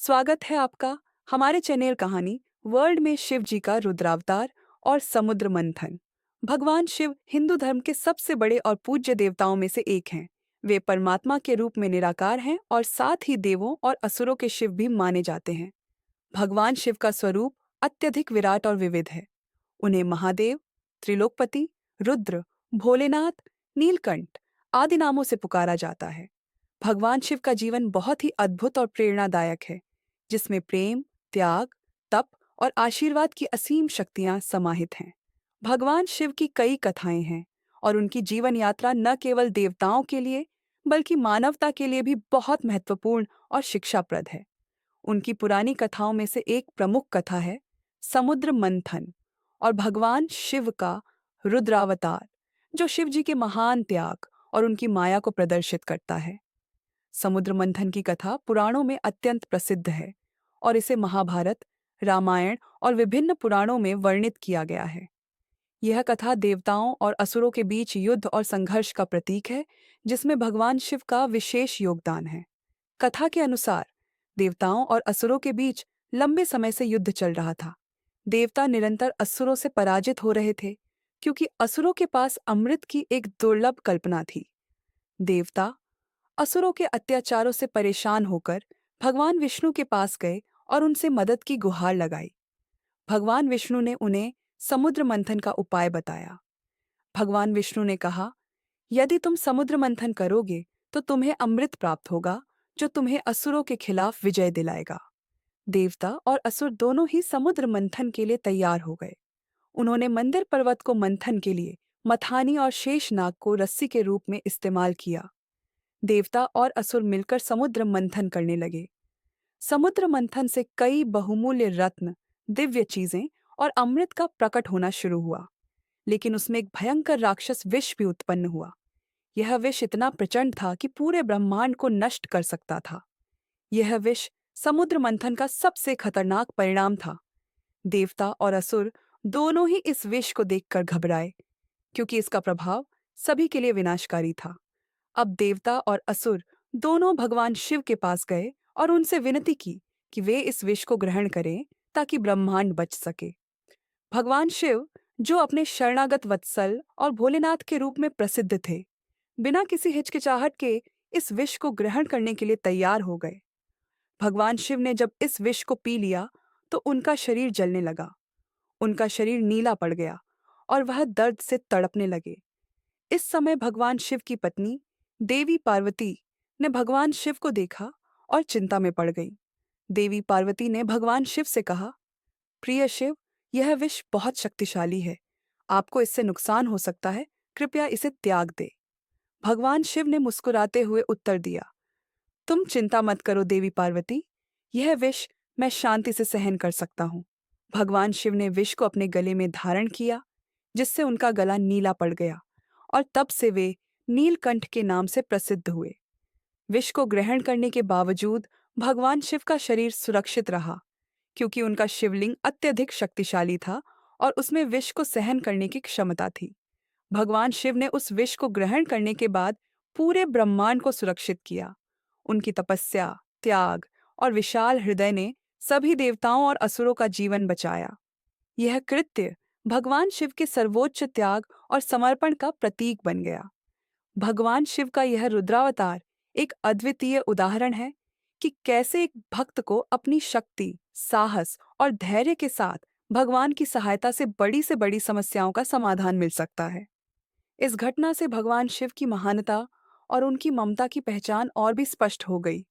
स्वागत है आपका हमारे चैनल कहानी वर्ल्ड में शिव जी का रुद्रावतार और समुद्र मंथन। भगवान शिव हिंदू धर्म के सबसे बड़े और पूज्य देवताओं में से एक हैं। वे परमात्मा के रूप में निराकार हैं और साथ ही देवों और असुरों के शिव भी माने जाते हैं। भगवान शिव का स्वरूप अत्यधिक विराट और विविध है। उन्हें महादेव, त्रिलोकपति, रुद्र, भोलेनाथ, नीलकंठ आदि नामों से पुकारा जाता है। भगवान शिव का जीवन बहुत ही अद्भुत और प्रेरणादायक है, जिसमें प्रेम, त्याग, तप और आशीर्वाद की असीम शक्तियां समाहित हैं। भगवान शिव की कई कथाएं हैं और उनकी जीवन यात्रा न केवल देवताओं के लिए बल्कि मानवता के लिए भी बहुत महत्वपूर्ण और शिक्षाप्रद है। उनकी पुरानी कथाओं में से एक प्रमुख कथा है समुद्र मंथन और भगवान शिव का रुद्रावतार, जो शिव जी के महान त्याग और उनकी माया को प्रदर्शित करता है। समुद्र मंथन की कथा पुराणों में अत्यंत प्रसिद्ध है और इसे महाभारत, रामायण और विभिन्न पुराणों में वर्णित किया गया है। यह कथा देवताओं और असुरों के बीच युद्ध और संघर्ष का प्रतीक है, जिसमें भगवान शिव का विशेष योगदान है। कथा के अनुसार देवताओं और असुरों के बीच लंबे समय से युद्ध चल रहा था। देवता निरंतर असुरों से पराजित हो रहे थे, क्योंकि असुरों के पास अमृत की एक दुर्लभ कल्पना थी। देवता असुरों के अत्याचारों से परेशान होकर भगवान विष्णु के पास गए और उनसे मदद की गुहार लगाई। भगवान विष्णु ने उन्हें समुद्र मंथन का उपाय बताया। भगवान विष्णु ने कहा, यदि तुम समुद्र मंथन करोगे तो तुम्हें अमृत प्राप्त होगा, जो तुम्हें असुरों के खिलाफ विजय दिलाएगा। देवता और असुर दोनों ही समुद्र मंथन के लिए तैयार हो गए। उन्होंने मंदिर पर्वत को मंथन के लिए मथानी और शेषनाग को रस्सी के रूप में इस्तेमाल किया। देवता और असुर मिलकर समुद्र मंथन करने लगे। समुद्र मंथन से कई बहुमूल्य रत्न, दिव्य चीजें और अमृत का प्रकट होना शुरू हुआ, लेकिन उसमें एक भयंकर राक्षस विष भी उत्पन्न हुआ। यह विष इतना प्रचंड था कि पूरे ब्रह्मांड को नष्ट कर सकता था। यह विष समुद्र मंथन का सबसे खतरनाक परिणाम था। देवता और असुर दोनों ही इस विष को देखकर घबराए, क्योंकि इसका प्रभाव सभी के लिए विनाशकारी था। अब देवता और असुर दोनों भगवान शिव के पास गए और उनसे विनती की कि वे इस विष को ग्रहण करें ताकि ब्रह्मांड बच सके। भगवान शिव, जो अपने शरणागत वत्सल और भोलेनाथ के रूप में प्रसिद्ध थे, बिना किसी हिचकिचाहट के इस विष को ग्रहण करने के लिए तैयार हो गए। भगवान शिव ने जब इस विष को पी लिया तो उनका शरीर जलने लगा। उनका शरीर नीला पड़ गया और वह दर्द से तड़पने लगे। इस समय भगवान शिव की पत्नी देवी पार्वती ने भगवान शिव को देखा और चिंता में पड़ गई। देवी पार्वती ने भगवान शिव से कहा, प्रिय शिव, यह विष बहुत शक्तिशाली है। आपको इससे नुकसान हो सकता है, कृपया इसे त्याग दे। भगवान शिव ने मुस्कुराते हुए उत्तर दिया, तुम चिंता मत करो देवी पार्वती, यह विष मैं शांति से सहन कर सकता हूँ। भगवान शिव ने विष को अपने गले में धारण किया, जिससे उनका गला नीला पड़ गया और तब से वे नीलकंठ के नाम से प्रसिद्ध हुए। विष को ग्रहण करने के बावजूद भगवान शिव का शरीर सुरक्षित रहा, क्योंकि उनका शिवलिंग अत्यधिक शक्तिशाली था और उसमें विष को सहन करने की क्षमता थी। भगवान शिव ने उस विष को ग्रहण करने के बाद पूरे ब्रह्मांड को सुरक्षित किया। उनकी तपस्या, त्याग और विशाल हृदय ने सभी देवताओं और असुरों का जीवन बचाया। यह कृत्य भगवान शिव के सर्वोच्च त्याग और समर्पण का प्रतीक बन गया। भगवान शिव का यह रुद्रावतार एक अद्वितीय उदाहरण है कि कैसे एक भक्त को अपनी शक्ति, साहस और धैर्य के साथ भगवान की सहायता से बड़ी समस्याओं का समाधान मिल सकता है। इस घटना से भगवान शिव की महानता और उनकी ममता की पहचान और भी स्पष्ट हो गई।